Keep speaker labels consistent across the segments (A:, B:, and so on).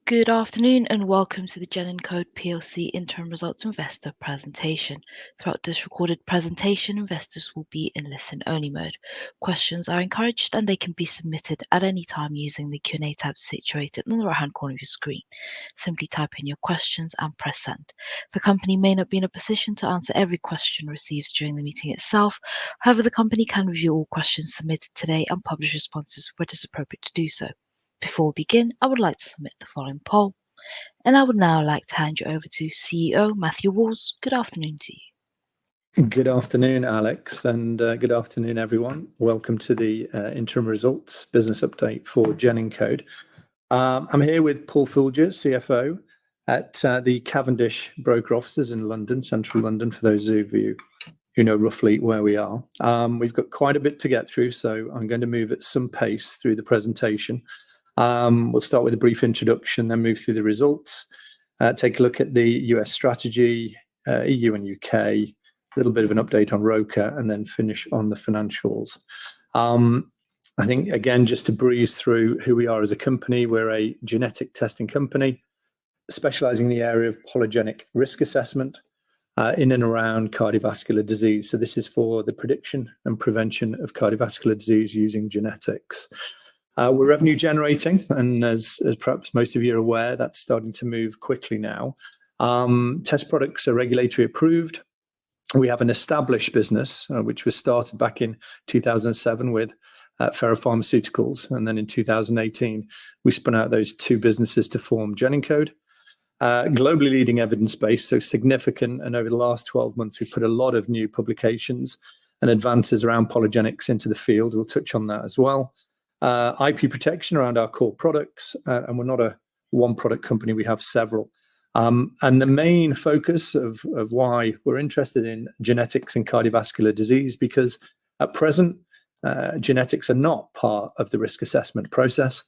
A: Good afternoon and welcome to the GENINCODE PLC Interim Results Investor presentation. Throughout this recorded presentation, investors will be in listen-only mode. Questions are encouraged and they can be submitted at any time using the Q&A tab situated in the right-hand corner of your screen. Simply type in your questions and press send. The company may not be in a position to answer every question received during the meeting itself. However, the company can review all questions submitted today and publish responses where it is appropriate to do so. Before we begin, I would like to submit the following poll, and I would now like to hand you over to CEO Matthew Walls. Good afternoon to you.
B: Good afternoon, Alex, and good afternoon, everyone. Welcome to the interim results business update for GENINCODE. I'm here with Paul Folger, CFO, at the Cavendish broker offices in London, central London, for those of you who know roughly where we are. We've got quite a bit to get through, so I'm going to move at some pace through the presentation. We'll start with a brief introduction, then move through the results, take a look at the US strategy, EU and UK, a little bit of an update on ROCA, and then finish on the financials. I think, again, just to breeze through who we are as a company, we're a genetic testing company specializing in the area of polygenic risk assessment in and around cardiovascular disease. So this is for the prediction and prevention of cardiovascular disease using genetics. We're revenue generating, and as perhaps most of you are aware, that's starting to move quickly now. Test products are regulatory approved. We have an established business, which was started back in 2007 with Ferro Pharmaceuticals, and then in 2018, we spun out those two businesses to form GENINCODE. Globally leading evidence base, so significant, and over the last 12 months, we've put a lot of new publications and advances around polygenics into the field. We'll touch on that as well. IP protection around our core products, and we're not a one product company, we have several. And the main focus of why we're interested in genetics and cardiovascular disease, because at present, genetics are not part of the risk assessment process.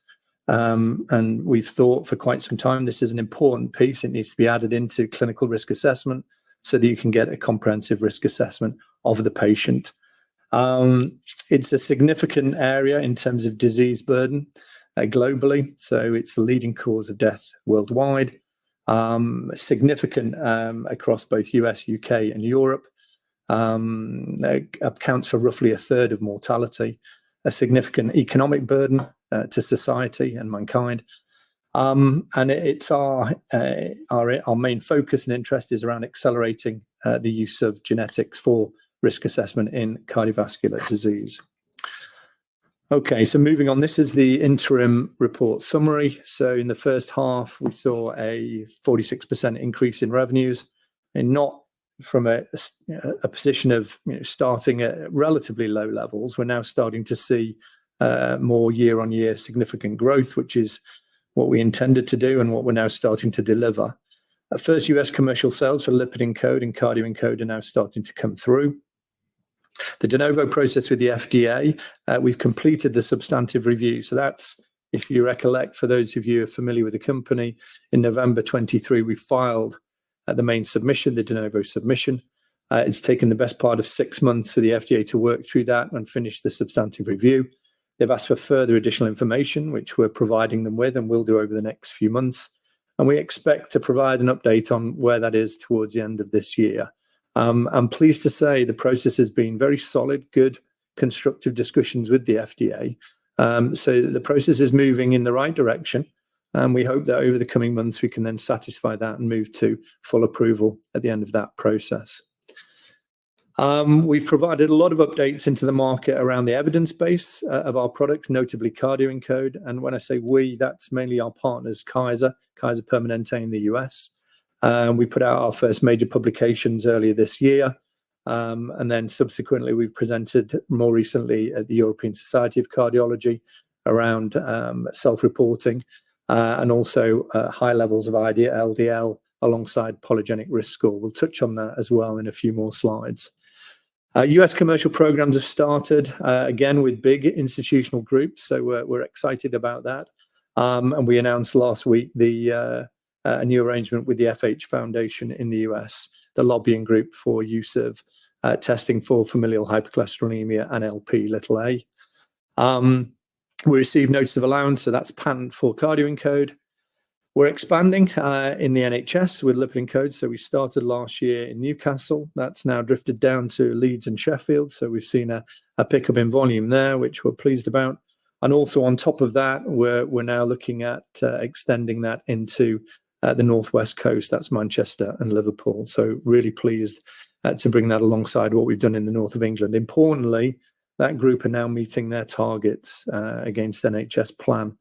B: And we've thought for quite some time this is an important piece. It needs to be added into clinical risk assessment so that you can get a comprehensive risk assessment of the patient. It's a significant area in terms of disease burden globally. So it's the leading cause of death worldwide, significant across both US, UK and Europe. Accounts for roughly a third of mortality, a significant economic burden to society and mankind. And it's our main focus and interest is around accelerating the use of genetics for risk assessment in cardiovascular disease. Okay, so moving on, this is the interim report summary. So in the first half, we saw a 46% increase in revenues, and not from a position of starting at relatively low levels. We're now starting to see more year-on-year significant growth, which is what we intended to do and what we're now starting to deliver. First US commercial sales for LipidEncode and CardioEncode are now starting to come through. The de novo process with the FDA, we've completed the substantive review. So that's, if you recollect, for those of you who are familiar with the company, in November 23, we filed the main submission, the de novo submission. It's taken the best part of 6 months for the FDA to work through that and finish the substantive review. They've asked for further additional information, which we're providing them with and will do over the next few months. And we expect to provide an update on where that is towards the end of this year. I'm pleased to say the process has been very solid, good, constructive discussions with the FDA. So the process is moving in the right direction. And we hope that over the coming months, we can then satisfy that and move to full approval at the end of that process. We've provided a lot of updates into the market around the evidence base of our product, notably CardioEncode. And when I say we, that's mainly our partners, Kaiser Permanente in the US. We put out our first major publications earlier this year. And then subsequently, we've presented more recently at the European Society of Cardiology around self-reporting and also high levels of LDL alongside polygenic risk score. We'll touch on that as well in a few more slides. US commercial programs have started, again, with big institutional groups. So we're excited about that. And we announced last week a new arrangement with the FH Foundation in the US, the lobbying group for use of testing for familial hypercholesterolemia and Lp(a). We received notice of allowance, so that's patent for CardioEncode, We're expanding in the NHS with lipid encode. So we started last year in Newcastle. That's now drifted down to Leeds and Sheffield. So we've seen a pickup in volume there, which we're pleased about. And also on top of that, we're now looking at extending that into the northwest coast. That's Manchester and Liverpool. So really pleased to bring that alongside what we've done in the north of England. Importantly, that group are now meeting their targets against NHS plan.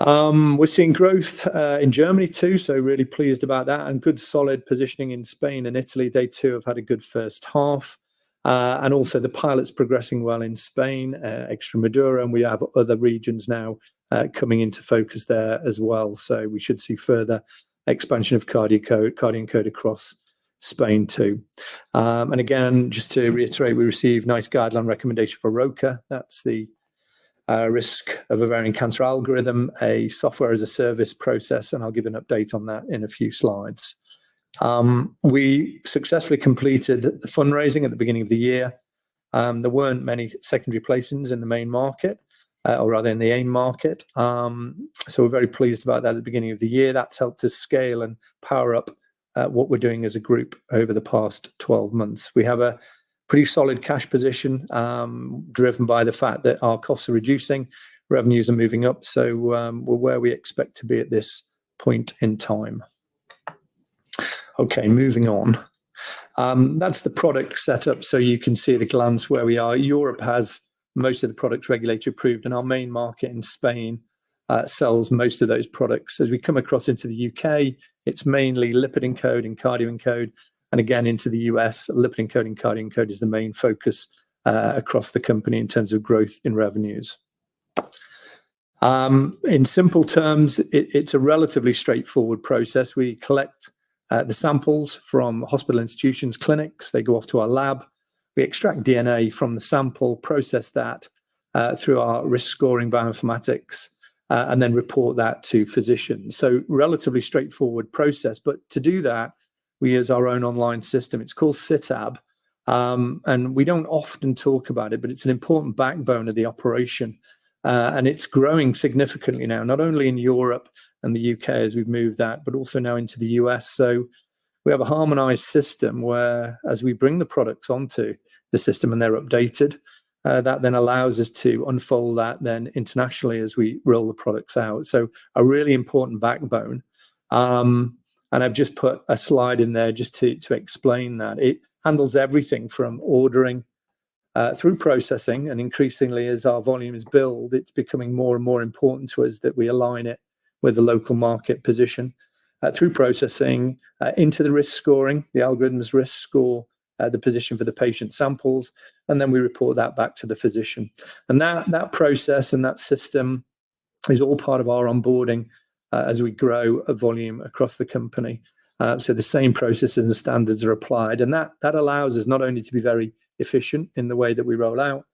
B: We're seeing growth in Germany too, so really pleased about that, and good solid positioning in Spain and Italy. They too have had a good first half. And also the pilot's progressing well in Spain, Extremadura, and we have other regions now coming into focus there as well. So we should see further expansion of CardioEncode across Spain too. And again, just to reiterate, we received NICE guideline recommendation for ROCA. That's the risk of ovarian cancer algorithm, a software as a service process, and I'll give an update on that in a few slides. We successfully completed the fundraising at the beginning of the year. There weren't many secondary placings in the main market, or rather in the AIM market. So we're very pleased about that at the beginning of the year. That's helped us scale and power up what we're doing as a group over the past 12 months. We have a pretty solid cash position, driven by the fact that our costs are reducing, revenues are moving up. So we're where we expect to be at this point in time. Okay, moving on. That's the product setup, so you can see at a glance where we are. Europe has most of the products regulatory approved, and our main market in Spain sells most of those products. As we come across into the UK, it's mainly lipid encode and CardioEncode. And again, into the US, lipid encode and CardioEncode is the main focus across the company in terms of growth in revenues. In simple terms, it's a relatively straightforward process. We collect the samples from hospital institutions, clinics. They go off to our lab. We extract DNA from the sample, process that through our risk scoring bioinformatics, and then report that to physicians. So relatively straightforward process. But to do that, we use our own online system. It's called CITAB, and we don't often talk about it, but it's an important backbone of the operation. And it's growing significantly now, not only in Europe and the UK as we've moved that, but also now into the US. So we have a harmonized system where, as we bring the products onto the system and they're updated, that then allows us to unfold that then internationally as we roll the products out. So a really important backbone. And I've just put a slide in there just to explain that. It handles everything from ordering through processing, and increasingly as our volumes build, it's becoming more and more important to us that we align it with the local market position. Through processing into the risk scoring, the algorithms risk score the position for the patient samples, and then we report that back to the physician. And that process and that system is all part of our onboarding as we grow a volume across the company. So the same processes and standards are applied, and that allows us not only to be very efficient in the way that we roll out,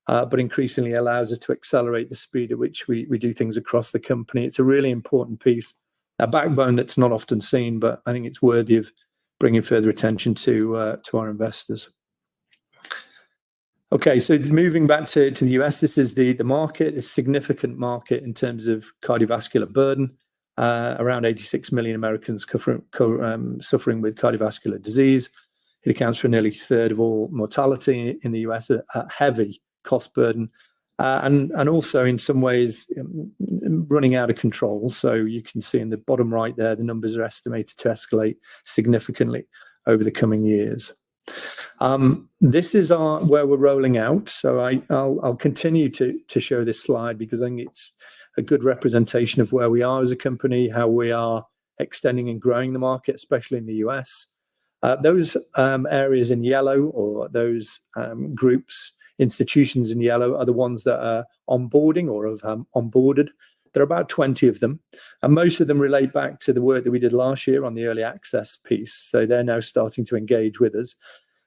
B: but increasingly allows us to accelerate the speed at which we do things across the company. It's a really important piece, a backbone that's not often seen, but I think it's worthy of bringing further attention to our investors. Okay, so moving back to the US, this is the market, a significant market in terms of cardiovascular burden. Around 86 million Americans suffering with cardiovascular disease. It accounts for nearly a third of all mortality in the US, a heavy cost burden, and also in some ways running out of control. So you can see in the bottom right there, the numbers are estimated to escalate significantly over the coming years. This is where we're rolling out. So I'll continue to show this slide because I think it's a good representation of where we are as a company, how we are extending and growing the market, especially in the US. Those areas in yellow, or those groups, institutions in yellow, are the ones that are onboarding or have onboarded. There are about 20 of them, and most of them relate back to the work that we did last year on the early access piece. So they're now starting to engage with us.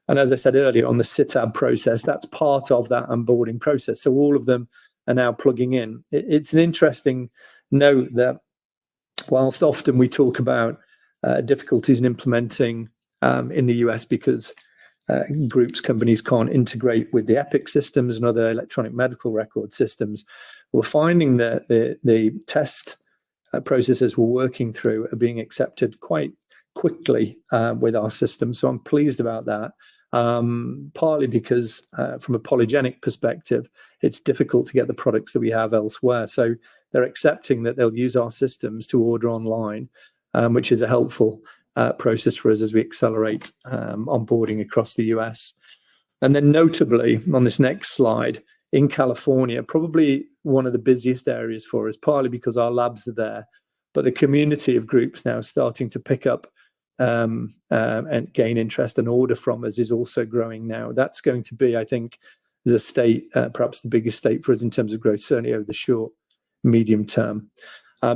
B: And as I said earlier, on the CITAB process, that's part of that onboarding process. So all of them are now plugging in. It's an interesting note that whilst often we talk about difficulties in implementing in the US because companies can't integrate with the Epic systems and other electronic medical record systems, we're finding that the test processes we're working through are being accepted quite quickly with our system. So I'm pleased about that. Partly because from a polygenic perspective, it's difficult to get the products that we have elsewhere. So they're accepting that they'll use our systems to order online, which is a helpful process for us as we accelerate onboarding across the US. And then notably on this next slide, in California, probably one of the busiest areas for us, partly because our labs are there, but the community of groups now starting to pick up and gain interest and order from us is also growing now. That's going to be, I think, as a state, perhaps the biggest state for us in terms of growth, certainly over the short, medium term.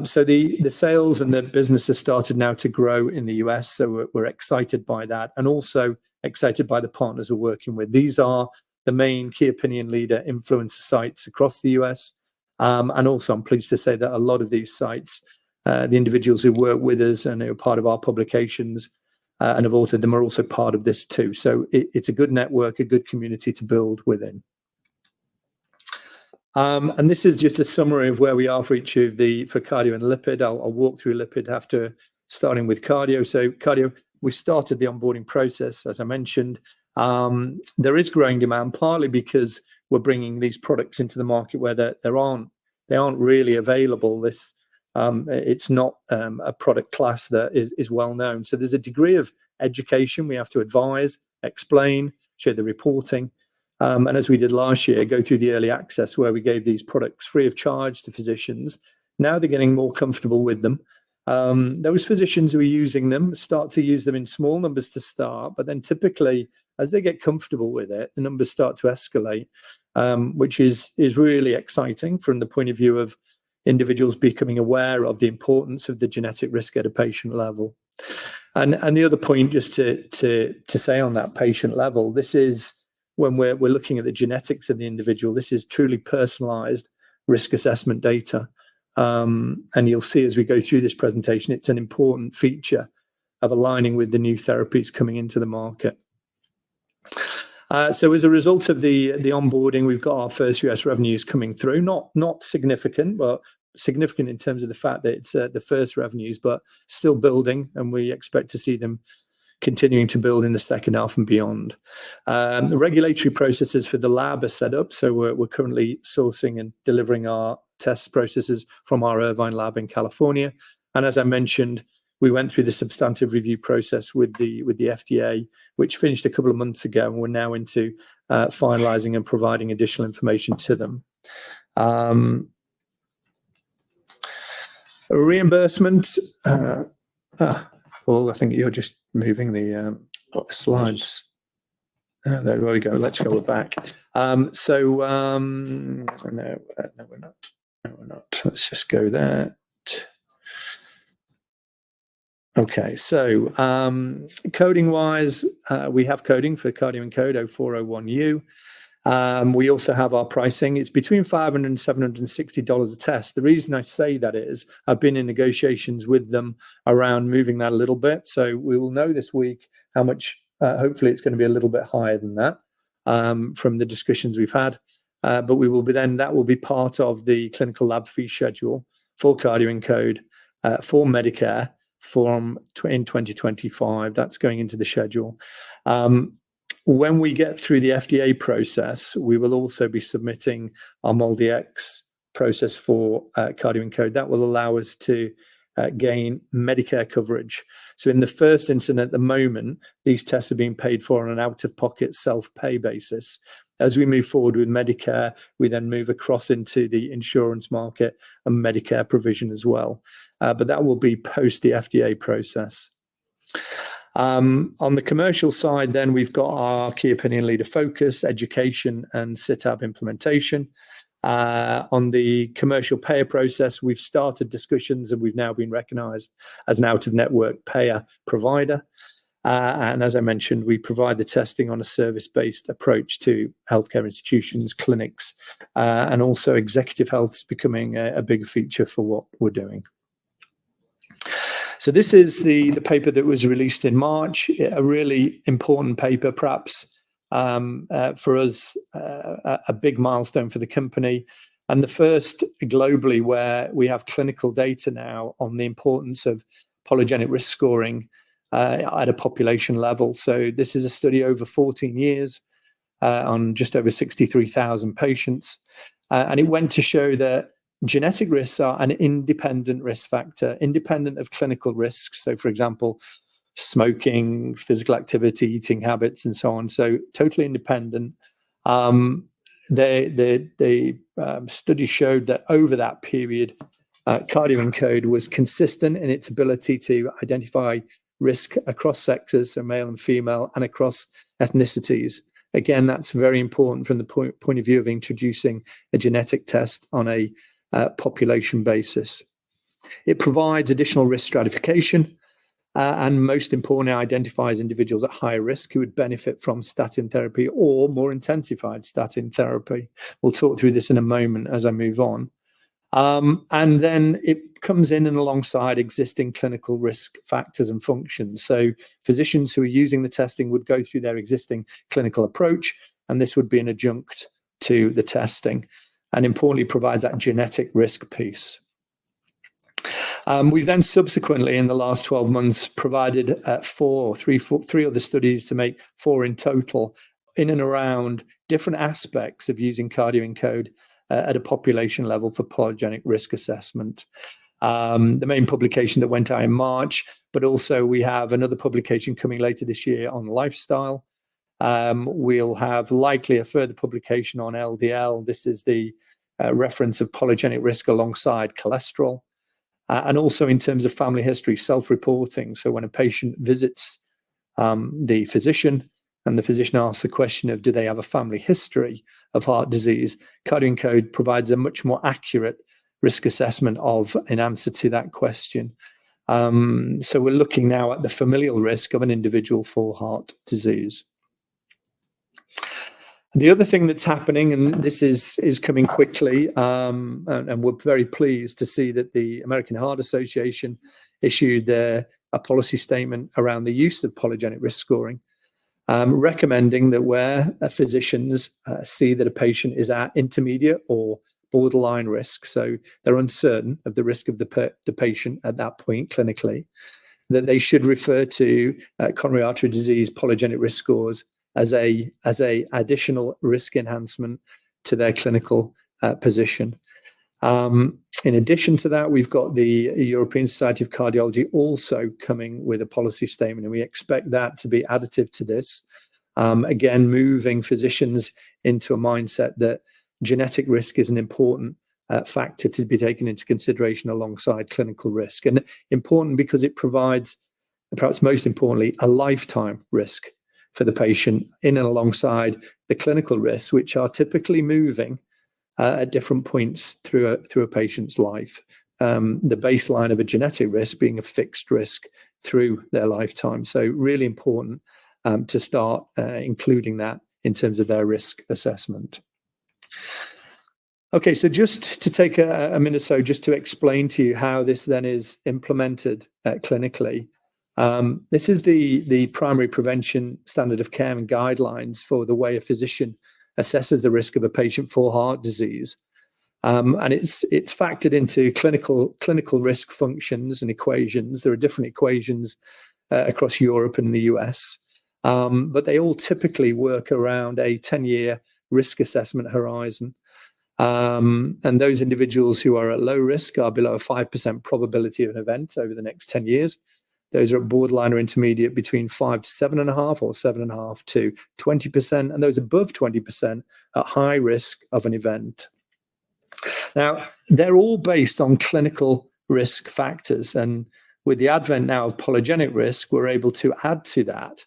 B: So the sales and the business has started now to grow in the US. So we're excited by that, and also excited by the partners we're working with. These are the main key opinion leader influencer sites across the US. And also I'm pleased to say that a lot of these sites, the individuals who work with us and who are part of our publications and have authored them are also part of this too. So it's a good network, a good community to build within. And this is just a summary of where we are for each of for cardio and lipid. I'll walk through lipid after starting with cardio. So cardio, we started the onboarding process, as I mentioned. There is growing demand, partly because we're bringing these products into the market where they aren't really available. It's not a product class that is well known. So there's a degree of education. We have to advise, explain, show the reporting. And as we did last year, go through the early access where we gave these products free of charge to physicians. Now they're getting more comfortable with them. Those physicians who are using them start to use them in small numbers to start, but then typically as they get comfortable with it, the numbers start to escalate, which is really exciting from the point of view of individuals becoming aware of the importance of the genetic risk at a patient level. And the other point, just to say on that patient level, this is when we're looking at the genetics of the individual, this is truly personalized risk assessment data. And you'll see as we go through this presentation, it's an important feature of aligning with the new therapies coming into the market. So as a result of the onboarding, we've got our first US revenues coming through, not significant, but significant in terms of the fact that it's the first revenues, but still building, and we expect to see them continuing to build in the second half and beyond. The regulatory processes for the lab are set up, so we're currently sourcing and delivering our test processes from our Irvine lab in California. And as I mentioned, we went through the substantive review process with the FDA, which finished a couple of months ago, and we're now into finalizing and providing additional information to them. Reimbursement. Paul, I think you're just moving the slides. There we go. Let's go back. No, we're not. No, we're not. Let's just go there. Okay, so coding wise, we have coding for CardioEncode 0401U. We also have our pricing. It's between $500 and $760 a test. The reason I say that is I've been in negotiations with them around moving that a little bit. So we will know this week how much, hopefully it's going to be a little bit higher than that from the discussions we've had. But we will be that will be part of the clinical lab fee schedule for CardioEncode for Medicare in 2025. That's going into the schedule. When we get through the FDA process, we will also be submitting our MolDX process for CardioEncode. That will allow us to gain Medicare coverage. So in the first instance, at the moment, these tests are being paid for on an out-of-pocket self-pay basis. As we move forward with Medicare, we then move across into the insurance market and Medicare provision as well. But that will be post the FDA process. On the commercial side, then we've got our key opinion leader focus, education, and CITAB implementation. On the commercial payer process, we've started discussions and we've now been recognized as an out-of-network payer provider. And as I mentioned, we provide the testing on a service-based approach to healthcare institutions, clinics, and also executive health is becoming a bigger feature for what we're doing. So this is the paper that was released in March, a really important paper, perhaps for us, a big milestone for the company. and the first globally where we have clinical data now on the importance of polygenic risk scoring at a population level. So this is a study over 14 years on just over 63,000 patients. And it went to show that genetic risks are an independent risk factor, independent of clinical risks. So, for example, smoking, physical activity, eating habits, and so on. So totally independent. The study showed that over that period, CardioEncode was consistent in its ability to identify risk across sexes, so male and female, and across ethnicities. Again, that's very important from the point of view of introducing a genetic test on a population basis. It provides additional risk stratification, and most importantly, identifies individuals at higher risk who would benefit from statin therapy or more intensified statin therapy. We'll talk through this in a moment as I move on. And then it comes in and alongside existing clinical risk factors and functions. So physicians who are using the testing would go through their existing clinical approach, and this would be an adjunct to the testing, and importantly provides that genetic risk piece. We've then subsequently, in the last 12 months, provided three other studies to make 4 in total in and around different aspects of using CardioEncode at a population level for polygenic risk assessment. The main publication that went out in March, but also we have another publication coming later this year on lifestyle. We'll have likely a further publication on LDL. This is the reference of polygenic risk alongside cholesterol. And also in terms of family history, self-reporting. So when a patient visits the physician and the physician asks the question of, do they have a family history of heart disease? CardioEncode provides a much more accurate risk assessment in answer to that question. So we're looking now at the familial risk of an individual for heart disease. The other thing that's happening, and this is coming quickly, and we're very pleased to see that the American Heart Association issued a policy statement around the use of polygenic risk scoring, recommending that where physicians see that a patient is at intermediate or borderline risk, so they're uncertain of the risk of the patient at that point clinically, that they should refer to coronary artery disease polygenic risk scores as a additional risk enhancement to their clinical position. In addition to that, we've got the European Society of Cardiology also coming with a policy statement, and we expect that to be additive to this. Again, moving physicians into a mindset that genetic risk is an important factor to be taken into consideration alongside clinical risk. And important because it provides, perhaps most importantly, a lifetime risk for the patient in and alongside the clinical risks, which are typically moving at different points through a patient's life. The baseline of a genetic risk being a fixed risk through their lifetime. So really important to start including that in terms of their risk assessment. Okay, so just to take a minute or so just to explain to you how this then is implemented clinically. This is the primary prevention standard of care and guidelines for the way a physician assesses the risk of a patient for heart disease. And it's factored into clinical risk functions and equations. There are different equations across Europe and the US, but they all typically work around a 10-year risk assessment horizon. And those individuals who are at low risk are below a 5% probability of an event over the next 10 years. Those are at borderline or intermediate between 5 to 7.5 or 7.5 to 20%, and those above 20% at high risk of an event. Now, they're all based on clinical risk factors, and with the advent now of polygenic risk, we're able to add to that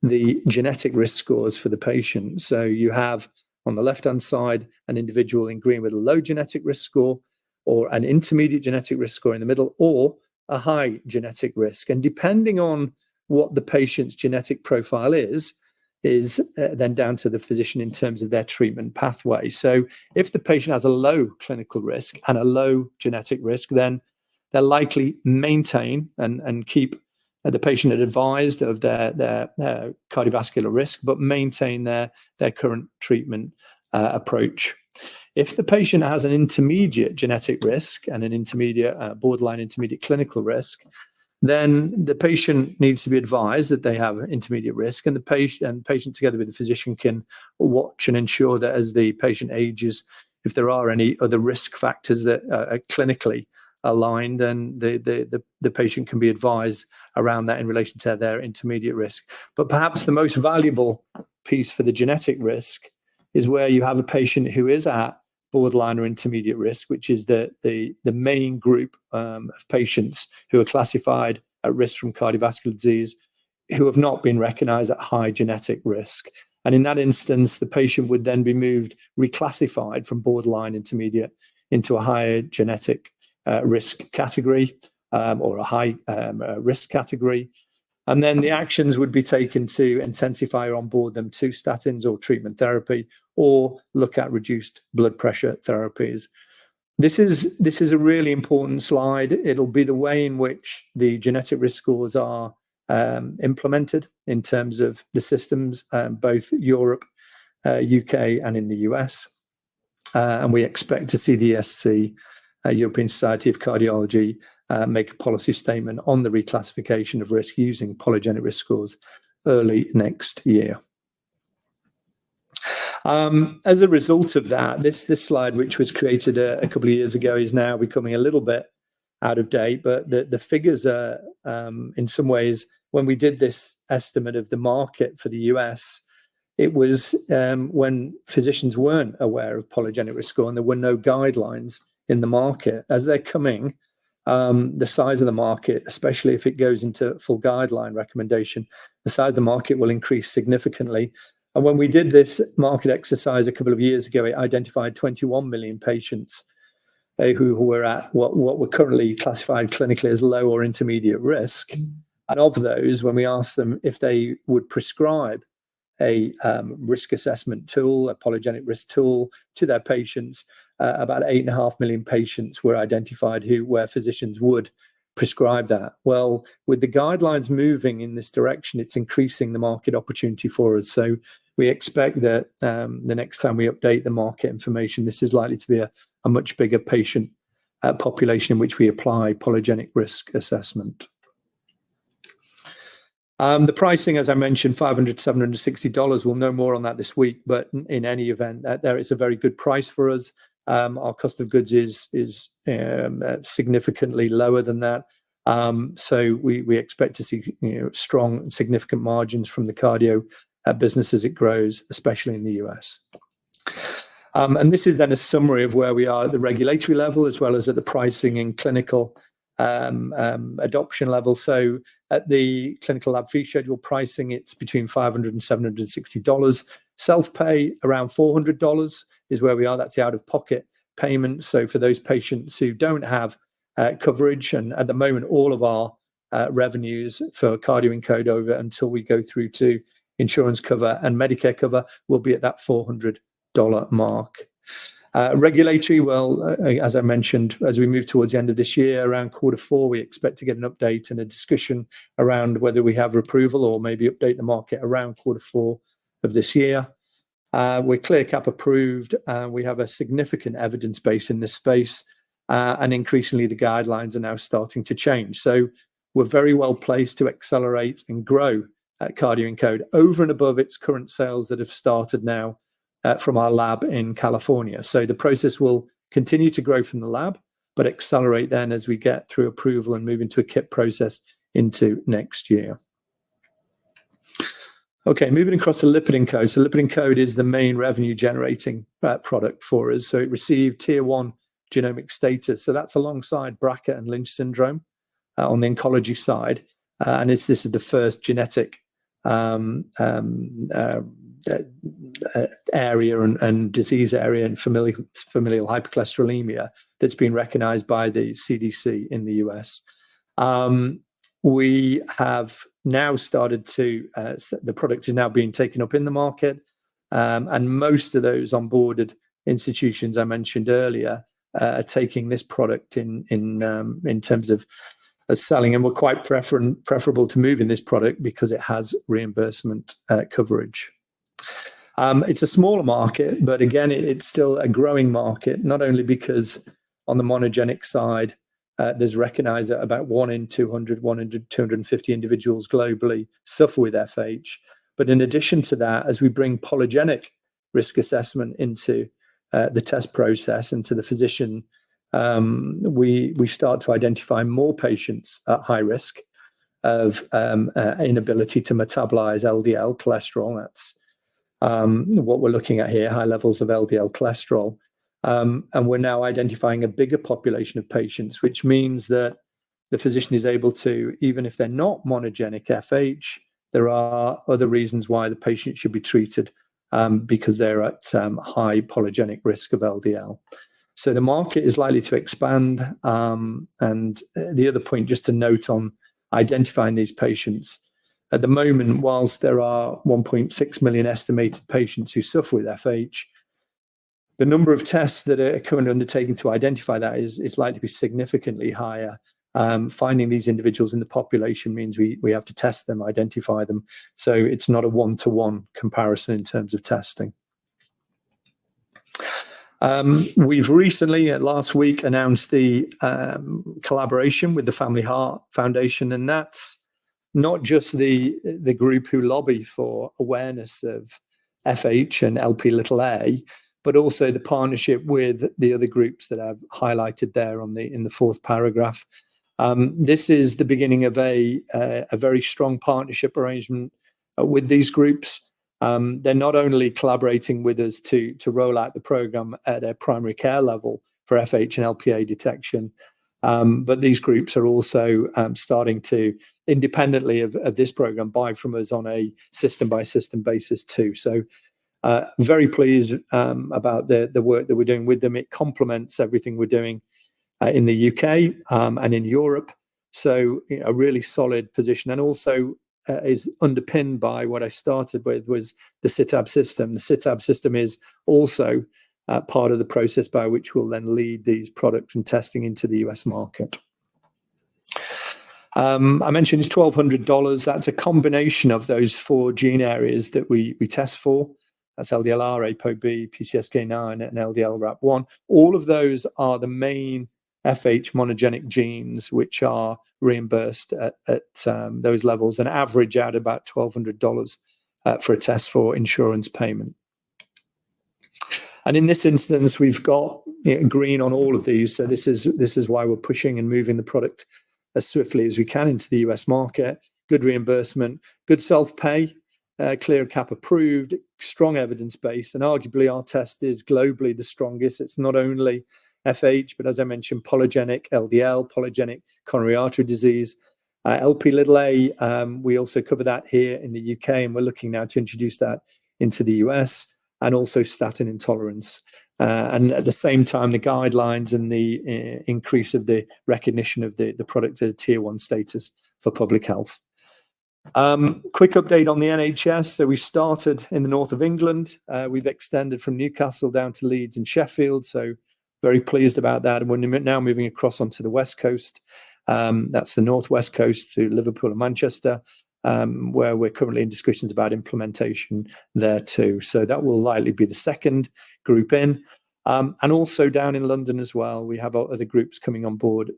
B: the genetic risk scores for the patient. So you have on the left-hand side an individual in green with a low genetic risk score, or an intermediate genetic risk score in the middle, or a high genetic risk. And depending on what the patient's genetic profile is then down to the physician in terms of their treatment pathway. So if the patient has a low clinical risk and a low genetic risk, then they'll likely maintain and keep the patient advised of their cardiovascular risk, but maintain their current treatment approach. If the patient has an intermediate genetic risk and an intermediate, borderline intermediate clinical risk, then the patient needs to be advised that they have intermediate risk, and the patient together with the physician can watch and ensure that as the patient ages, if there are any other risk factors that are clinically aligned, then the patient can be advised around that in relation to their intermediate risk. But perhaps the most valuable piece for the genetic risk is where you have a patient who is at borderline or intermediate risk, which is the main group of patients who are classified at risk from cardiovascular disease, who have not been recognized at high genetic risk. And in that instance, the patient would then be reclassified from borderline intermediate into a higher genetic risk category, or a high risk category. And then the actions would be taken to intensify or onboard them to statins or treatment therapy, or look at reduced blood pressure therapies. This is a really important slide. It'll be the way in which the genetic risk scores are implemented in terms of the systems, both Europe, UK, and in the US. And we expect to see the ESC, European Society of Cardiology, make a policy statement on the reclassification of risk using polygenic risk scores early next year. As a result of that, this slide, which was created a couple of years ago, is now becoming a little bit out of date, but the figures are, in some ways, when we did this estimate of the market for the US, it was when physicians weren't aware of polygenic risk score and there were no guidelines in the market. As they're coming, the size of the market, especially if it goes into full guideline recommendation, the size of the market will increase significantly. And when we did this market exercise a couple of years ago, it identified 21 million patients who were at what were currently classified clinically as low or intermediate risk. And of those, when we asked them if they would prescribe a risk assessment tool, a polygenic risk tool to their patients, about 8.5 million patients were identified where physicians would prescribe that. Well, with the guidelines moving in this direction, it's increasing the market opportunity for us. So we expect that the next time we update the market information, this is likely to be a much bigger patient population in which we apply polygenic risk assessment. The pricing, as I mentioned, $500 to $760. We'll know more on that this week, but in any event, there is a very good price for us. Our cost of goods is significantly lower than that. So we expect to see strong, significant margins from the cardio business as it grows, especially in the US. And this is then a summary of where we are at the regulatory level, as well as at the pricing and clinical adoption level. So at the clinical lab fee schedule pricing, it's between $500 and $760. Self-pay around $400 is where we are. That's the out-of-pocket payment. So for those patients who don't have coverage, and at the moment, all of our revenues for CardioEncode over until we go through to insurance cover and Medicare cover will be at that $400 mark. Regulatory, well, as I mentioned, as we move towards the end of this year, around Q4, we expect to get an update and a discussion around whether we have approval or maybe update the market around Q4 of this year. We're ClearCap approved. We have a significant evidence base in this space, and increasingly the guidelines are now starting to change. So we're very well placed to accelerate and grow CardioEncode over and above its current sales that have started now from our lab in California. So the process will continue to grow from the lab, but accelerate then as we get through approval and move into a kit process into next year. Okay, moving across to LipidEncode. So LipidEncode is the main revenue generating product for us. So it received tier 1 genomic status. So that's alongside BRCA and Lynch syndrome on the oncology side. And this is the first genetic area and disease area in familial hypercholesterolemia that's been recognized by the CDC in the US. We have now started to, the product is now being taken up in the market, and most of those onboarded institutions I mentioned earlier are taking this product in terms of selling, and we're quite preferable to move in this product because it has reimbursement coverage. It's a smaller market, but again, it's still a growing market, not only because on the monogenic side, there's recognized that about 1 in 200, 1 in 250 individuals globally suffer with FH. But in addition to that, as we bring polygenic risk assessment into the test process and to the physician, we start to identify more patients at high risk of inability to metabolize LDL cholesterol. That's what we're looking at here, high levels of LDL cholesterol. And we're now identifying a bigger population of patients, which means that the physician is able to, even if they're not monogenic FH, there are other reasons why the patient should be treated because they're at high polygenic risk of LDL. So the market is likely to expand. And the other point just to note on identifying these patients, at the moment, whilst there are 1.6 million estimated patients who suffer with FH, the number of tests that are currently undertaken to identify that is likely to be significantly higher. Finding these individuals in the population means we have to test them, identify them. So it's not a one-to-one comparison in terms of testing. We've recently, last week, announced the collaboration with the Family Heart Foundation, and that's not just the group who lobby for awareness of FH and Lp(a), but also the partnership with the other groups that I've highlighted there in the fourth paragraph. This is the beginning of a very strong partnership arrangement with these groups. They're not only collaborating with us to roll out the program at a primary care level for FH and Lp(a) detection, but these groups are also starting to, independently of this program, buy from us on a system-by-system basis too. So very pleased about the work that we're doing with them. It complements everything we're doing in the UK and in Europe. So a really solid position, and also is underpinned by what I started with, was the CITAB system. The CITAB system is also part of the process by which we'll then lead these products and testing into the US market. I mentioned it's $1,200. That's a combination of those 4 gene areas that we test for. That's LDLR, ApoB, PCSK9, and LDL-RAP1. All of those are the main FH monogenic genes which are reimbursed at those levels and average out about $1,200 for a test for insurance payment. And in this instance, we've got green on all of these. So this is why we're pushing and moving the product as swiftly as we can into the US market. Good reimbursement, good self-pay, clear cap approved, strong evidence base, and arguably our test is globally the strongest. It's not only FH, but as I mentioned, polygenic LDL, polygenic coronary artery disease, Lp(a). We also cover that here in the UK, and we're looking now to introduce that into the US, and also statin intolerance. And at the same time, the guidelines and the increase of the recognition of the product at a tier 1 status for public health. Quick update on the NHS. So we started in the north of England. We've extended from Newcastle down to Leeds and Sheffield. So very pleased about that. And we're now moving across onto the West Coast. That's the Northwest Coast to Liverpool and Manchester, where we're currently in discussions about implementation there too. So that will likely be the second group in. And also down in London as well, we have other groups coming on board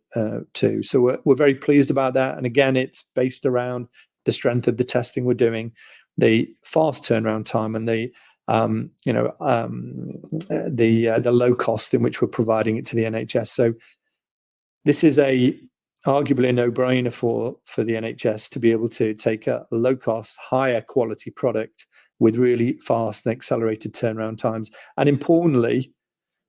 B: too. So we're very pleased about that. And again, it's based around the strength of the testing we're doing, the fast turnaround time, and the low cost in which we're providing it to the NHS. So this is arguably a no-brainer for the NHS to be able to take a low-cost, higher quality product with really fast and accelerated turnaround times, and importantly,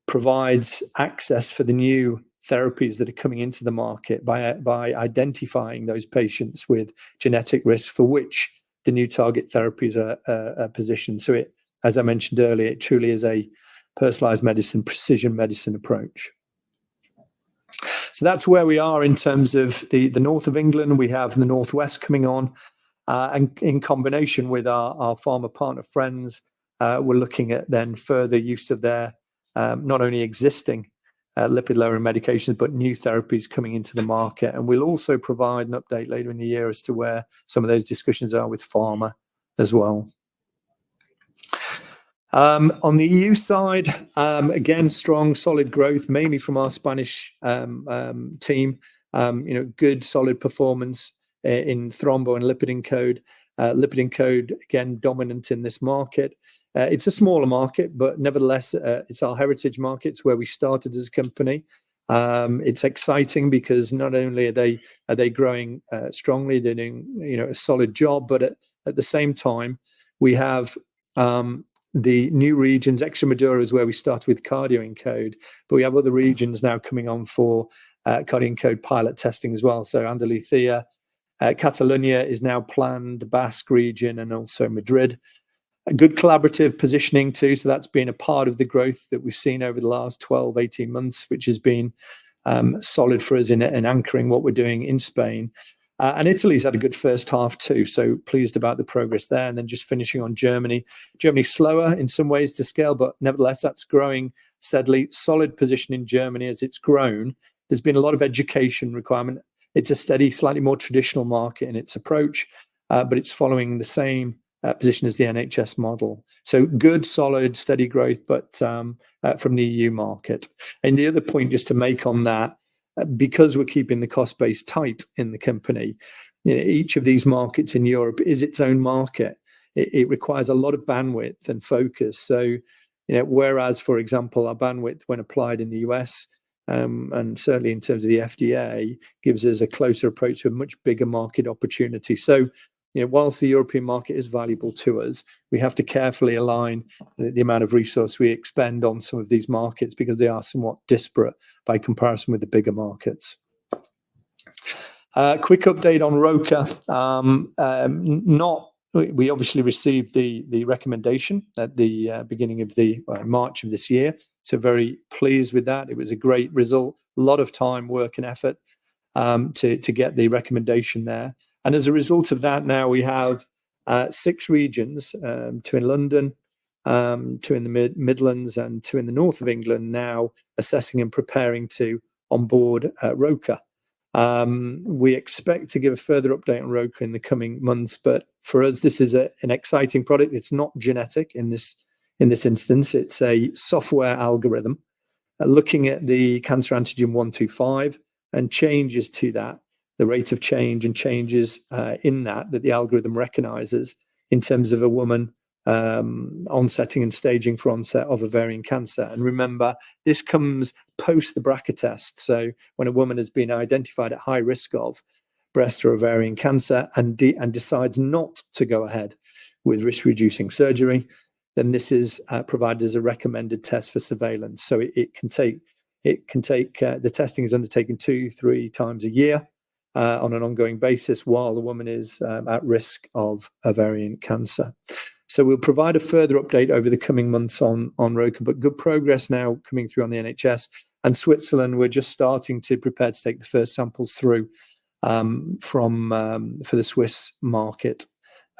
B: provides access for the new therapies that are coming into the market by identifying those patients with genetic risk for which the new target therapies are positioned. So it, as I mentioned earlier, it truly is a personalized medicine, precision medicine approach. So that's where we are in terms of the north of England. We have the northwest coming on, and in combination with our pharma partner friends, we're looking at then further use of their not only existing lipid-lowering medications, but new therapies coming into the market. And we'll also provide an update later in the year as to where some of those discussions are with pharma as well. On the EU side, again, strong, solid growth, mainly from our Spanish team. Good, solid performance in thrombo and lipid encode. Lipid encode, again, dominant in this market. It's a smaller market, but nevertheless, it's our heritage markets where we started as a company. It's exciting because not only are they growing strongly, they're doing a solid job, but at the same time, we have the new regions. Extremadura is where we started with cardio encode, but we have other regions now coming on for cardio encode pilot testing as well. So Andalusia, Catalonia is now planned, Basque region, and also Madrid. A good collaborative positioning too. So that's been a part of the growth that we've seen over the last 12, 18 months, which has been solid for us in anchoring what we're doing in Spain. And Italy's had a good first half too. So pleased about the progress there. And then just finishing on Germany. Germany's slower in some ways to scale, but nevertheless, that's growing steadily. Solid position in Germany as it's grown. There's been a lot of education requirement. It's a steady, slightly more traditional market in its approach, but it's following the same position as the NHS model. So good, solid, steady growth, but from the EU market. And the other point just to make on that, because we're keeping the cost base tight in the company, each of these markets in Europe is its own market. It requires a lot of bandwidth and focus. So, whereas, for example, our bandwidth when applied in the US, and certainly in terms of the FDA, gives us a closer approach to a much bigger market opportunity. So, whilst the European market is valuable to us, we have to carefully align the amount of resource we expend on some of these markets because they are somewhat disparate by comparison with the bigger markets. Quick update on ROCA. We obviously received the recommendation at the beginning of March of this year. So very pleased with that. It was a great result. A lot of time, work, and effort to get the recommendation there. And as a result of that, now we have 6 regions, 2 in London, 2 in the Midlands, and 2 in the north of England now assessing and preparing to onboard ROCA. We expect to give a further update on ROCA in the coming months, but for us, this is an exciting product. It's not genetic in this instance. It's a software algorithm looking at the cancer antigen 125 and changes to that, the rate of change and changes in that the algorithm recognizes in terms of a woman onsetting and staging for onset of ovarian cancer. And remember, this comes post the BRCA test. So when a woman has been identified at high risk of breast or ovarian cancer and decides not to go ahead with risk-reducing surgery, then this is provided as a recommended test for surveillance. So it can take the testing is undertaken 2-3 times a year on an ongoing basis while the woman is at risk of ovarian cancer. So we'll provide a further update over the coming months on ROCA, but good progress now coming through on the NHS. And Switzerland, we're just starting to prepare to take the first samples through for the Swiss market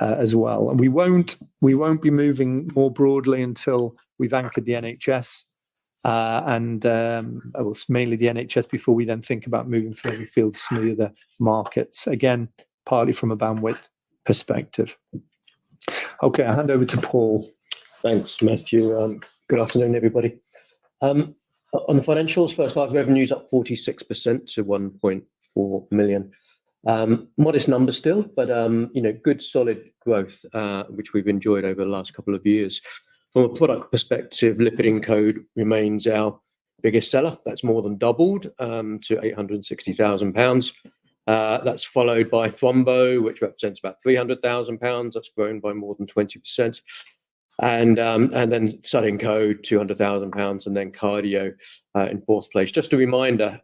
B: as well. And we won't be moving more broadly until we've anchored the NHS mainly the NHS before we then think about moving further afield to some of the other markets. Again, partly from a bandwidth perspective. Okay, I'll hand over to Paul.
C: Thanks, Matthew. Good afternoon, everybody. On the financials, first half revenues up 46% to 1.4 million. Modest number still, but good solid growth, which we've enjoyed over the last couple of years. From a product perspective, lipid encode remains our biggest seller. That's more than doubled to £860,000. That's followed by thrombo, which represents about £300,000. That's grown by more than 20%. And then cell encode, £200,000, and then cardio in fourth place. Just a reminder,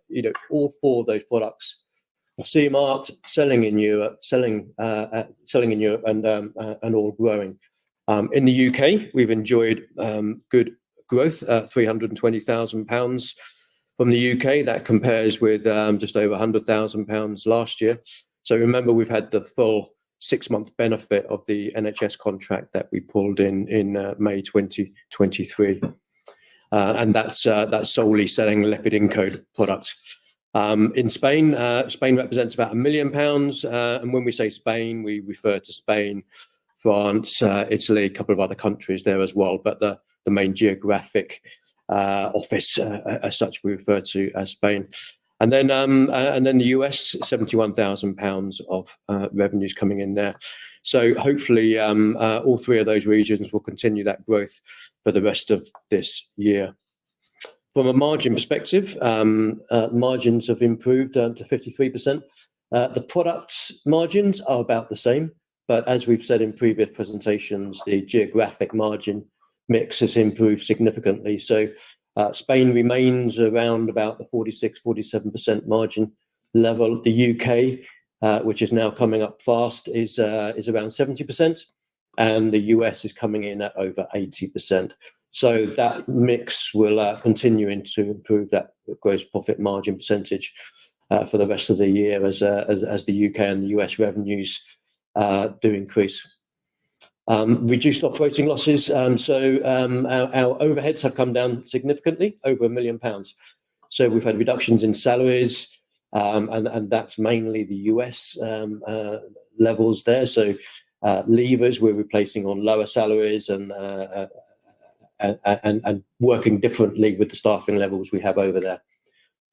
C: all 4 of those products are CE marked, selling in Europe, and all growing. In the UK, we've enjoyed good growth, £320,000 from the UK. That compares with just over £100,000 last year. So remember, we've had the full 6-month benefit of the NHS contract that we pulled in May 2023. And that's solely selling lipid encode products. In Spain, Spain represents about £1 million. And when we say Spain, we refer to Spain France, Italy, a couple of other countries there as well, but the main geographic office as such we refer to as Spain. And then the US, £71,000 of revenues coming in there. So hopefully all three of those regions will continue that growth for the rest of this year. From a margin perspective, margins have improved to 53%. The products margins are about the same, but as we've said in previous presentations, the geographic margin mix has improved significantly. So Spain remains around about the 46-47% margin level. The UK, which is now coming up fast, is around 70%, and the US is coming in at over 80%. So that mix will continue to improve that gross profit margin percentage for the rest of the year as the UK and the US revenues do increase. Reduced operating losses. So our overheads have come down significantly, over £1 million. So we've had reductions in salaries, and that's mainly the US levels there. So leavers we're replacing on lower salaries and working differently with the staffing levels we have over there.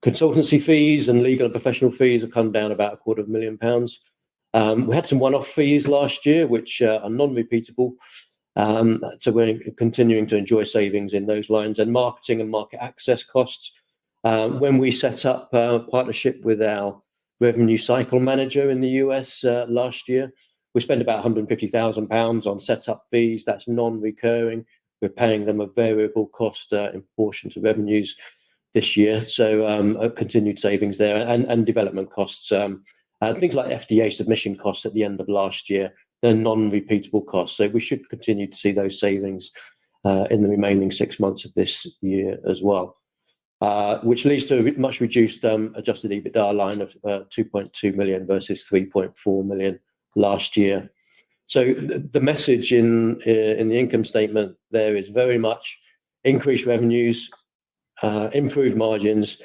C: Consultancy fees and legal and professional fees have come down about £250,000. We had some one-off fees last year, which are non-repeatable. So we're continuing to enjoy savings in those lines, and marketing and market access costs. When we set up a partnership with our revenue cycle manager in the US last year, we spent about £150,000 on setup fees. That's non-recurring. We're paying them a variable cost in proportion to revenues this year. So continued savings there, and development costs. Things like FDA submission costs at the end of last year, they're non-repeatable costs. So we should continue to see those savings in the remaining 6 months of this year as well, which leads to a much reduced adjusted EBITDA line of 2.2 million versus 3.4 million last year. So the message in the income statement there is very much increased revenues, improved margins,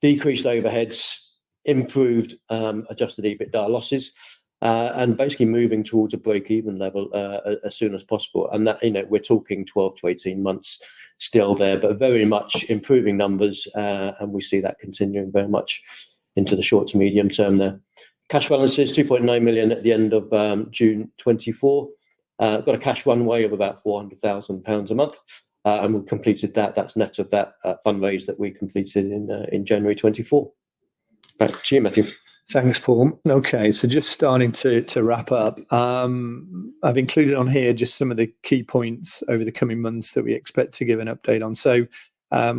C: decreased overheads, improved adjusted EBITDA losses, and basically moving towards a break-even level as soon as possible. And that, we're talking 12 to 18 months still there, but very much improving numbers, and we see that continuing very much into the short to medium term there. Cash balances 2.9 million at the end of June 24. Got a cash runway of about £400,000 a month, and we completed that. That's net of that fundraise that we completed in January 24. Back to you, Matthew.
B: Thanks, Paul. Okay, so just starting to wrap up. I've included on here just some of the key points over the coming months that we expect to give an update on. So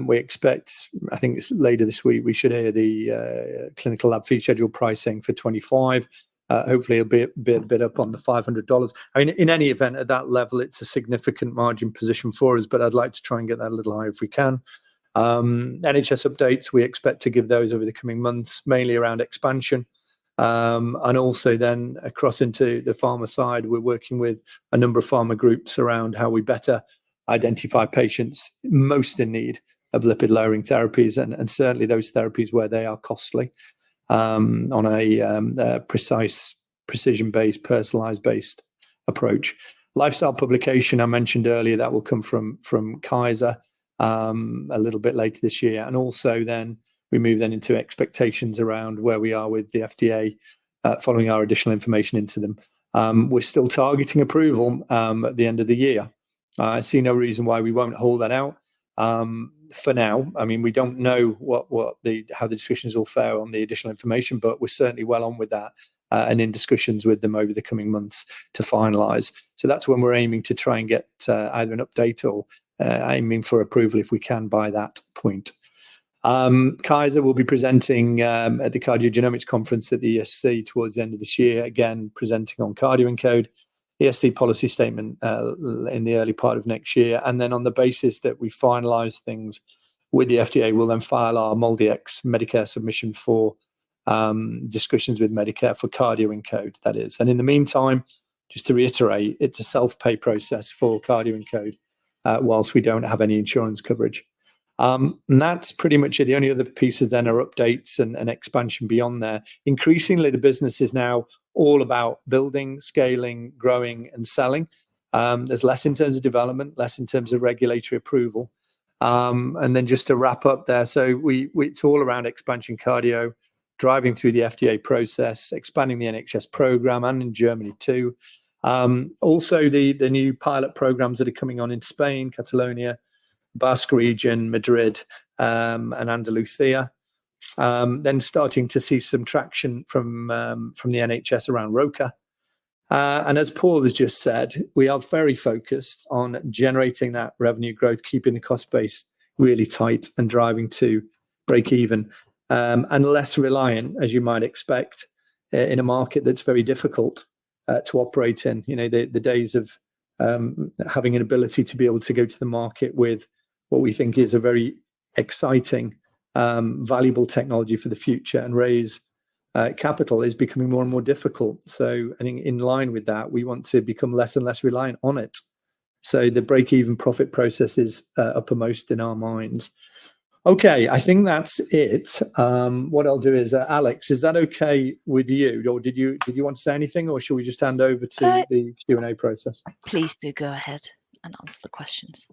B: we expect, I think it's later this week, we should hear the clinical lab fee schedule pricing for 25. Hopefully it'll be a bit up on the $500. I mean, in any event, at that level, it's a significant margin position for us, but I'd like to try and get that a little higher if we can. NHS updates, we expect to give those over the coming months, mainly around expansion. And also then across into the pharma side, we're working with a number of pharma groups around how we better identify patients most in need of lipid-lowering therapies, and certainly those therapies where they are costly, on a precise, precision-based, personalised-based approach. Lifestyle publication, I mentioned earlier, that will come from Kaiser a little bit later this year. And also then we move then into expectations around where we are with the FDA following our additional information into them. We're still targeting approval at the end of the year. I see no reason why we won't hold that out for now. I mean, we don't know how the discussions will fare on the additional information, but we're certainly well on with that and in discussions with them over the coming months to finalise. So that's when we're aiming to try and get either an update or aiming for approval if we can by that point. Kaiser will be presenting at the Cardiogenomics Conference at the ESC towards the end of this year, again presenting on CardioEncode, ESC policy statement in the early part of next year. And then on the basis that we finalise things with the FDA, we'll then file our MolDX Medicare submission for discussions with Medicare for CardioEncode, that is. And in the meantime, just to reiterate, it's a self-pay process for CardioEncode whilst we don't have any insurance coverage. And that's pretty much it. The only other pieces then are updates and expansion beyond there. Increasingly, the business is now all about building, scaling, growing, and selling. There's less in terms of development, less in terms of regulatory approval. And then just to wrap up there, so it's all around expansion cardio, driving through the FDA process, expanding the NHS program, and in Germany too. Also, the new pilot programs that are coming on in Spain, Catalonia, Basque region, Madrid, and Andalusia. Then starting to see some traction from the NHS around ROCA. And as Paul has just said, we are very focused on generating that revenue growth, keeping the cost base really tight and driving to break even, and less reliant, as you might expect, in a market that's very difficult to operate in. You know, the days of having an ability to be able to go to the market with what we think is a very exciting, valuable technology for the future and raise capital is becoming more and more difficult. So I think in line with that, we want to become less and less reliant on it. So the break-even profit process is uppermost in our minds. Okay, I think that's it. What I'll do is, Alex, is that okay with you? Or did you want to say anything, or should we just hand over to the Q&A process?
A: Please do go ahead and answer the questions.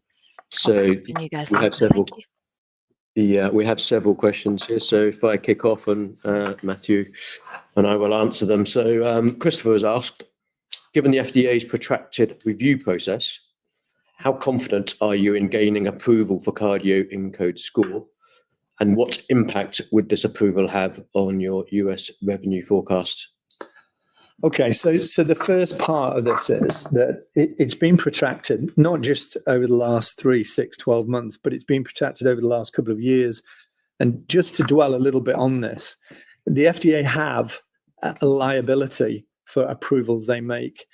C: So
A: You guys
C: we have several.
A: Thank you.
C: Yeah, we have several questions here. So if I kick off, and Matthew and I will answer them. So Christopher has asked, given the FDA's protracted review process, how confident are you in gaining approval for cardio ENCODE score? And what impact would this approval have on your US revenue forecast?
B: Okay, so the first part of this is that it's been protracted, not just over the last 3, 6, 12 months, but it's been protracted over the last couple of years. And just to dwell a little bit on this, the FDA have a liability for approvals they make.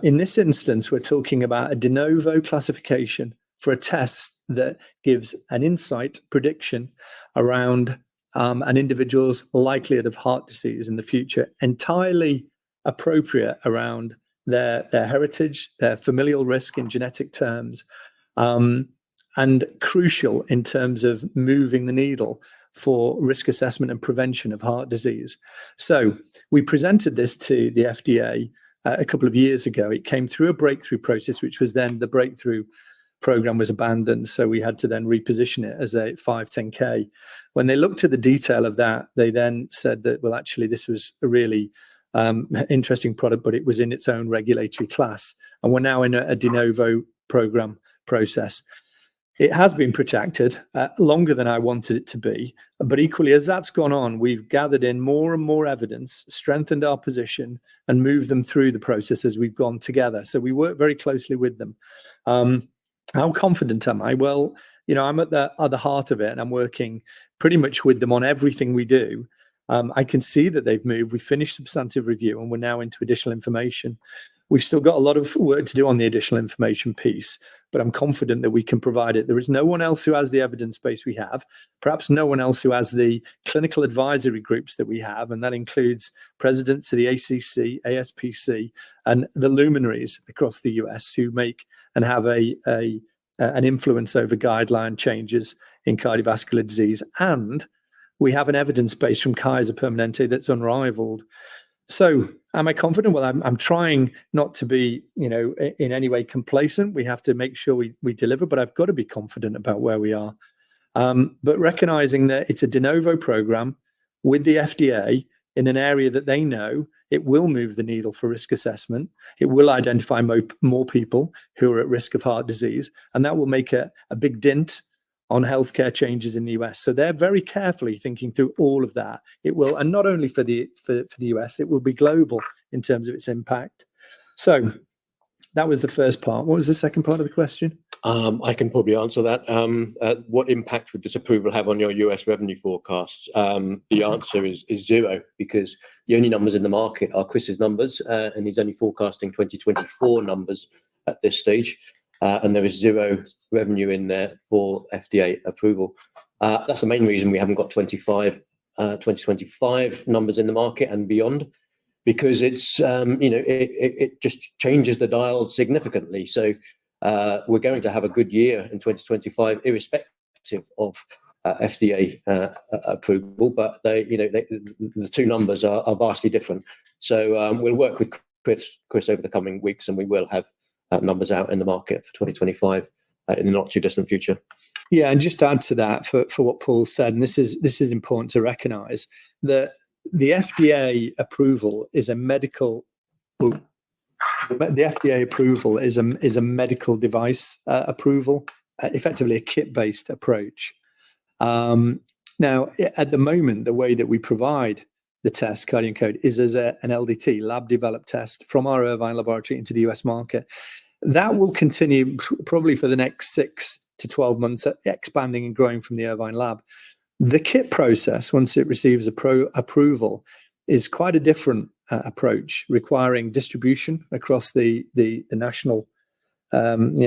B: In this instance, we're talking about a de novo classification for a test that gives an insight prediction around an individual's likelihood of heart disease in the future, entirely appropriate around their heritage, their familial risk in genetic terms, and crucial in terms of moving the needle for risk assessment and prevention of heart disease. So we presented this to the FDA a couple of years ago. It came through a breakthrough process, which was then the breakthrough program was abandoned. So we had to then reposition it as a 510K. When they looked at the detail of that, they then said that, well, actually, this was a really interesting product, but it was in its own regulatory class. And we're now in a de novo program process. It has been protracted longer than I wanted it to be. But equally, as that's gone on, we've gathered in more and more evidence, strengthened our position, and moved them through the process as we've gone together. So we work very closely with them. How confident am I? Well, you know, I'm at the heart of it, and I'm working pretty much with them on everything we do. I can see that they've moved. We finished substantive review, and we're now into additional information. We've still got a lot of work to do on the additional information piece, but I'm confident that we can provide it. There is no one else who has the evidence base we have, perhaps no one else who has the clinical advisory groups that we have, and that includes presidents of the ACC, ASPC, and the luminaries across the US who make and have an influence over guideline changes in cardiovascular disease. And we have an evidence base from Kaiser Permanente that's unrivaled. So am I confident? Well, I'm trying not to be, you know, in any way complacent. We have to make sure we deliver, but I've got to be confident about where we are. But recognizing that it's a de novo program with the FDA in an area that they know, it will move the needle for risk assessment. It will identify more people who are at risk of heart disease, and that will make a big dent on healthcare changes in the US. So they're very carefully thinking through all of that. It will, and not only for the US, it will be global in terms of its impact. So that was the first part. What was the second part of the question?
C: I can probably answer that. What impact would this approval have on your US revenue forecasts? The answer is zero, because the only numbers in the market are Chris's numbers, and he's only forecasting 2024 numbers at this stage. And there is zero revenue in there for FDA approval. That's the main reason we haven't got 2025 numbers in the market and beyond, because it's it just changes the dial significantly. So we're going to have a good year in 2025, irrespective irrespective of FDA approval, but the two numbers are vastly different. So we'll work with Chris over the coming weeks, and we will have numbers out in the market for 2025 in the not too distant future.
B: Yeah, and just to add to that for what Paul said, and this is important to recognise, that the FDA approval is a medical. The FDA approval is a medical device approval, effectively a kit-based approach. Now, at the moment, the way that we provide the test, CardioEncode, is as an LDT, lab-developed test, from our Irvine laboratory into the US market. That will continue probably for the next 6 to 12 months, expanding and growing from the Irvine lab. The kit process, once it receives approval, is quite a different approach, requiring distribution across the national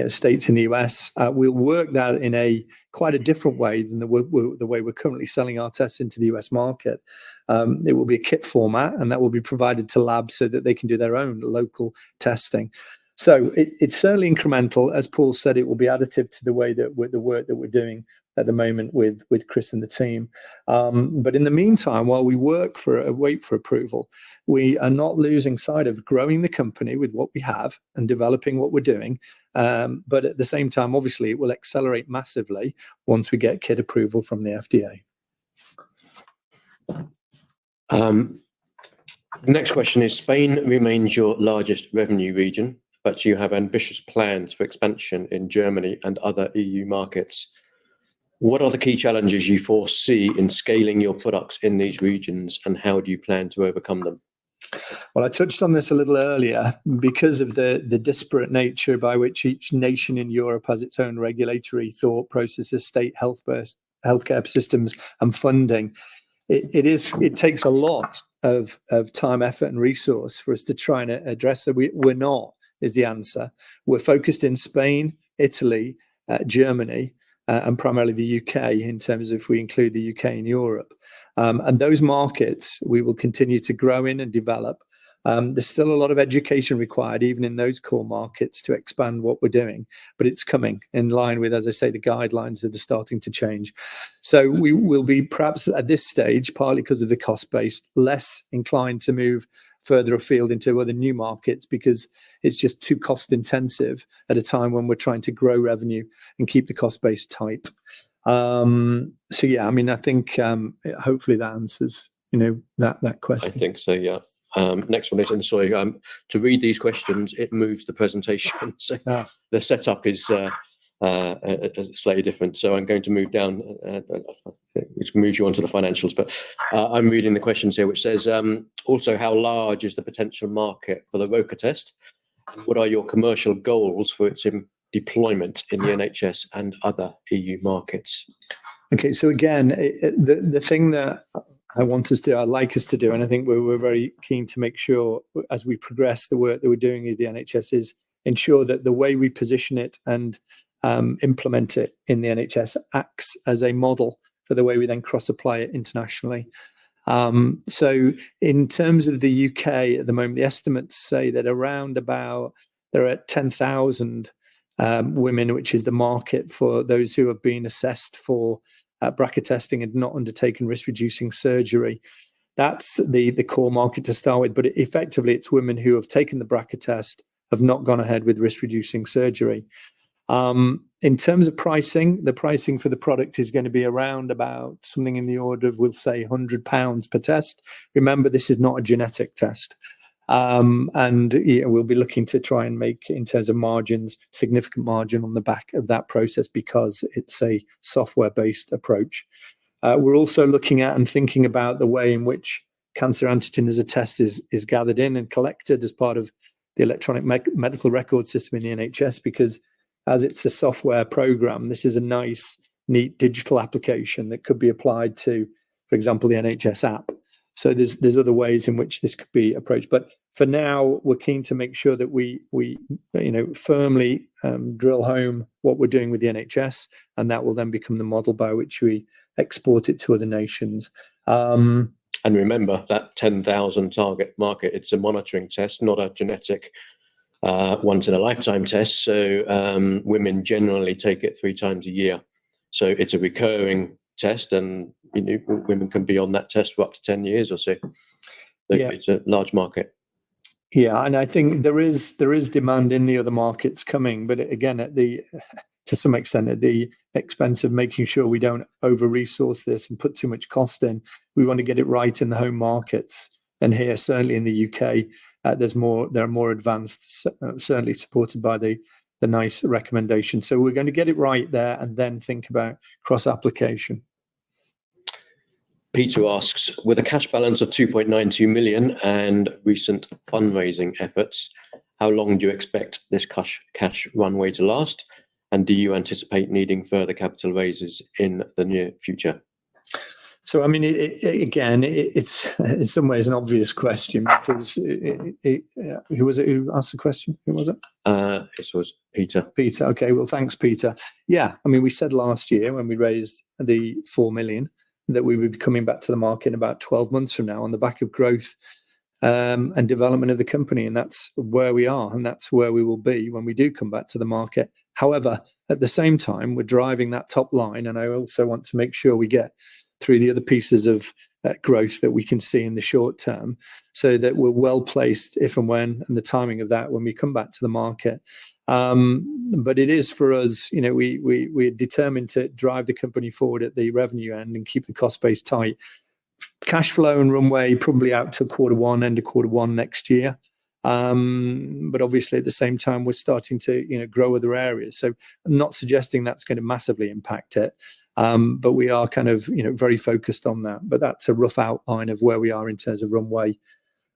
B: states in the US. We'll work that in quite a different way than the way we're currently selling our tests into the US market. It will be a kit format, and that will be provided to labs so that they can do their own local testing. So it's certainly incremental. As Paul said, it will be additive to the way that the work that we're doing at the moment with Chris and the team. But in the meantime, while we wait for approval, we are not losing sight of growing the company with what we have and developing what we're doing. But at the same time, obviously, it will accelerate massively once we get kit approval from the FDA.
C: The next question is, Spain remains your largest revenue region, but you have ambitious plans for expansion in Germany and other EU markets. What are the key challenges you foresee in scaling your products in these regions, and how do you plan to overcome them?
B: Well, I touched on this a little earlier. Because of the disparate nature by which each nation in Europe has its own regulatory thought processes, state healthcare systems, and funding, it takes a lot of time, effort, and resource for us to try and address that. We're not, is the answer. We're focused in Spain, Italy, Germany, and primarily the UK, in terms of if we include the UK in Europe. And those markets we will continue to grow in and develop. There's still a lot of education required, even in those core markets, to expand what we're doing. But it's coming in line with, as I say, the guidelines that are starting to change. So we will be, perhaps at this stage, partly because of the cost base, less inclined to move further afield into other new markets, because it's just too cost intensive at a time when we're trying to grow revenue and keep the cost base tight. So yeah, I mean, I think hopefully that answers that question.
C: I think so, yeah. Next one is, and sorry, to read these questions, it moves the presentation. So the setup is slightly different. So I'm going to move down, which moves you on to the financials. But I'm reading the questions here, which says, also, how large is the potential market for the ROCA test? What are your commercial goals for its deployment in the NHS and other EU markets?
B: Okay, so again, the thing that I'd like us to do, and I think we're very keen to make sure as we progress the work that we're doing with the NHS, is ensure that the way we position it and implement it in the NHS acts as a model for the way we then cross-apply it internationally. So in terms of the UK at the moment, the estimates say that around about there are 10,000 women, which is the market for those who have been assessed for BRCA testing and not undertaken risk-reducing surgery. That's the core market to start with, but effectively it's women who have taken the BRCA test, have not gone ahead with risk-reducing surgery. In terms of pricing, the pricing for the product is going to be around about something in the order of, we'll say, £100 per test. Remember, this is not a genetic test. And we'll be looking to try and make, in terms of margins, significant margin on the back of that process, because it's a software-based approach. We're also looking at and thinking about the way in which cancer antigen as a test is gathered in and collected as part of the electronic medical record system in the NHS, because as it's a software program, this is a nice, neat digital application that could be applied to, for example, the NHS app. So there's other ways in which this could be approached. But for now, we're keen to make sure that we firmly drill home what we're doing with the NHS, and that will then become the model by which we export it to other nations.
C: And remember that 10,000 target market, it's a monitoring test, not a genetic once in a lifetime test. So women generally take it 3 times a year. So it's a recurring test, and women can be on that test for up to 10 years or so. It's a large market.
B: Yeah, and I think there is demand in the other markets coming, but again, to some extent, at the expense of making sure we don't over-resource this and put too much cost in. We want to get it right in the home markets, and here, certainly in the UK, they're more advanced, certainly supported by the NICE recommendation. So we're going to get it right there, and then think about cross-application.
C: Peter asks, with a cash balance of 2.92 million and recent fundraising efforts, how long do you expect this cash runway to last? And do you anticipate needing further capital raises in the near future?
B: So, I mean, it's in some ways an obvious question, because who was it who asked the question? Who was it?
C: It was Peter.
B: Peter. Okay. Well, thanks, Peter. Yeah. I mean, we said last year when we raised the 4 million that we would be coming back to the market in about 12 months from now on the back of growth and development of the company. And that's where we are. And that's where we will be when we do come back to the market. However, at the same time, we're driving that top line. And I also want to make sure we get through the other pieces of growth that we can see in the short term, so that we're well placed if and when, and the timing of that when we come back to the market. But it is for us, we're determined to drive the company forward at the revenue end and keep the cost base tight. Cash flow and runway probably out to end of quarter one next year. But obviously at the same time, we're starting to grow other areas. So I'm not suggesting that's going to massively impact it. But we are kind of very focused on that. But that's a rough outline of where we are in terms of runway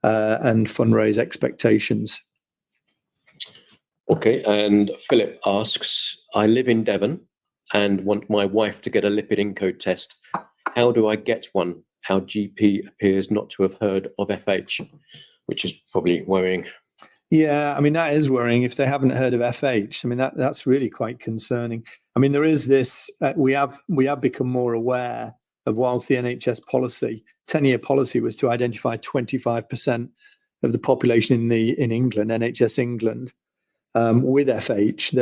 B: and fundraise expectations.
C: Okay, and Philip asks, I live in Devon and want my wife to get a lipid ENCODE test. How do I get one? Our GP appears not to have heard of FH, which is probably worrying.
B: Yeah, I mean, that is worrying if they haven't heard of FH. I mean, that's really quite concerning. I mean, there is this, we have become more aware of, whilst the NHS policy, 10-year policy was to identify 25% of the population in England, NHS England, with FH,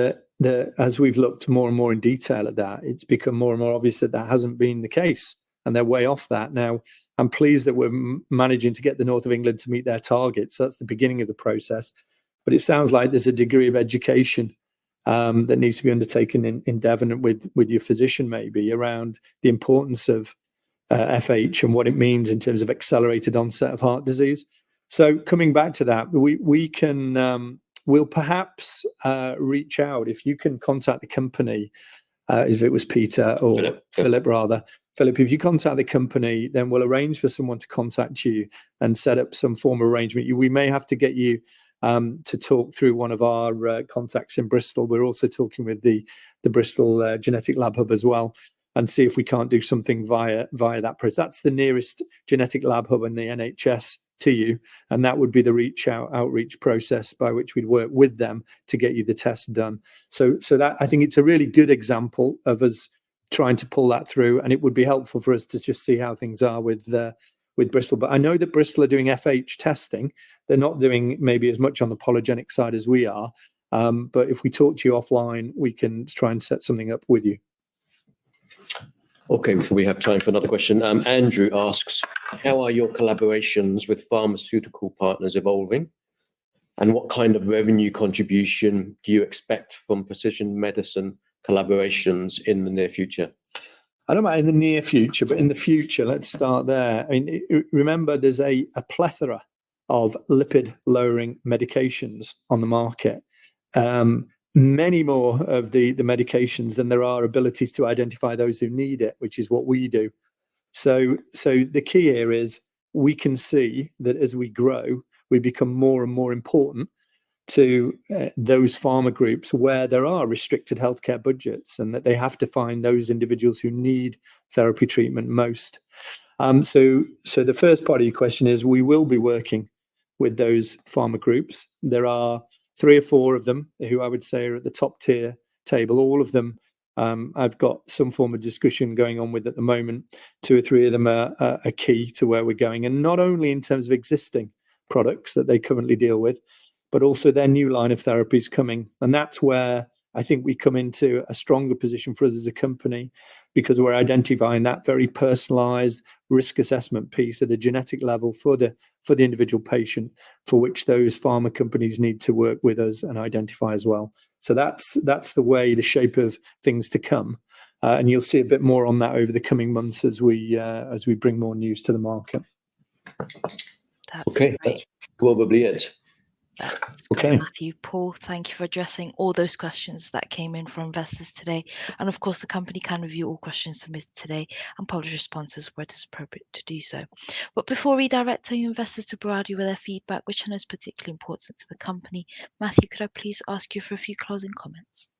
B: that as we've looked more and more in detail at that, it's become more and more obvious that hasn't been the case, and they're way off that. Now, I'm pleased that we're managing to get the north of England to meet their targets. So that's the beginning of the process. But it sounds like there's a degree of education that needs to be undertaken in Devon with your physician, maybe, around the importance of FH and what it means in terms of accelerated onset of heart disease. So coming back to that, we'll perhaps reach out. If you can contact the company, if it was Peter or Philip rather. Philip, if you contact the company, then we'll arrange for someone to contact you and set up some form of arrangement. We may have to get you to talk through one of our contacts in Bristol. We're also talking with the Bristol Genetic Lab Hub as well, and see if we can't do something via that process. That's the nearest genetic lab hub in the NHS to you, and that would be the outreach process by which we'd work with them to get you the test done. So that, I think it's a really good example of us trying to pull that through, and it would be helpful for us to just see how things are with Bristol. But I know that Bristol are doing FH testing. They're not doing maybe as much on the polygenic side as we are, but if we talk to you offline, we can try and set something up with you.
C: Okay, before we have time for another question, Andrew asks, how are your collaborations with pharmaceutical partners evolving? And what kind of revenue contribution do you expect from precision medicine collaborations in the near future?
B: I don't know about in the near future, but in the future, let's start there. I mean, remember, there's a plethora of lipid-lowering medications on the market. Many more of the medications than there are abilities to identify those who need it, which is what we do. So the key here is we can see that as we grow, we become more and more important to those pharma groups where there are restricted healthcare budgets, and that they have to find those individuals who need therapy treatment most. So the first part of your question is, we will be working with those pharma groups. There are 3 or 4 of them who I would say are at the top tier table. All of them I've got some form of discussion going on with at the moment. 2 or 3 of them are key to where we're going, and not only in terms of existing products that they currently deal with, but also their new line of therapies coming. And that's where I think we come into a stronger position for us as a company because we're identifying that very personalized risk assessment piece at a genetic level for the individual patient, for which those pharma companies need to work with us and identify as well. So that's the shape of things to come. And you'll see a bit more on that over the coming months as we bring more news to the market.
A: That's great.
C: That's probably it.
A: That's great, Matthew. Paul, thank you for addressing all those questions that came in from investors today. And of course, the company can review all questions submitted today and publish responses where it is appropriate to do so. But before redirecting investors to provide you with their feedback, which I know is particularly important to the company, Matthew, could I please ask you for a few closing comments?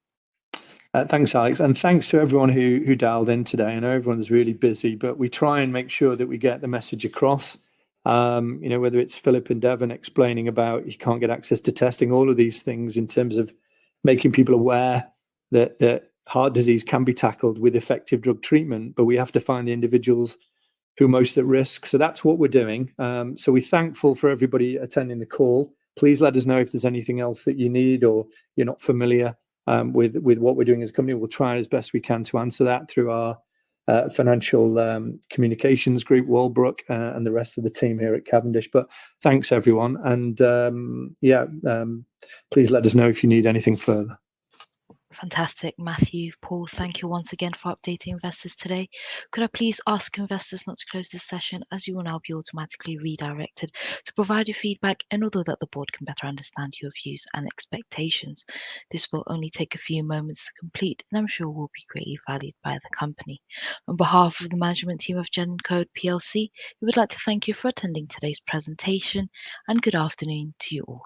B: Thanks, Alex, and thanks to everyone who dialed in today. I know everyone's really busy, but we try and make sure that we get the message across. Whether it's Philip and Devon explaining about you can't get access to testing, all of these things in terms of making people aware that heart disease can be tackled with effective drug treatment, but we have to find the individuals who are most at risk. So that's what we're doing. So we're thankful for everybody attending the call. Please let us know if there's anything else that you need or you're not familiar with what we're doing as a company. We'll try as best we can to answer that through our financial communications group, Walbrook, and the rest of the team here at Cavendish. But thanks, everyone. And please let us know if you need anything further.
A: Fantastic. Matthew, Paul, thank you once again for updating investors today. Could I please ask investors not to close this session, as you will now be automatically redirected to provide your feedback in order that the board can better understand your views and expectations. This will only take a few moments to complete, and I'm sure will be greatly valued by the company. On behalf of the management team of GENINCODE PLC, we would like to thank you for attending today's presentation, and good afternoon to you all.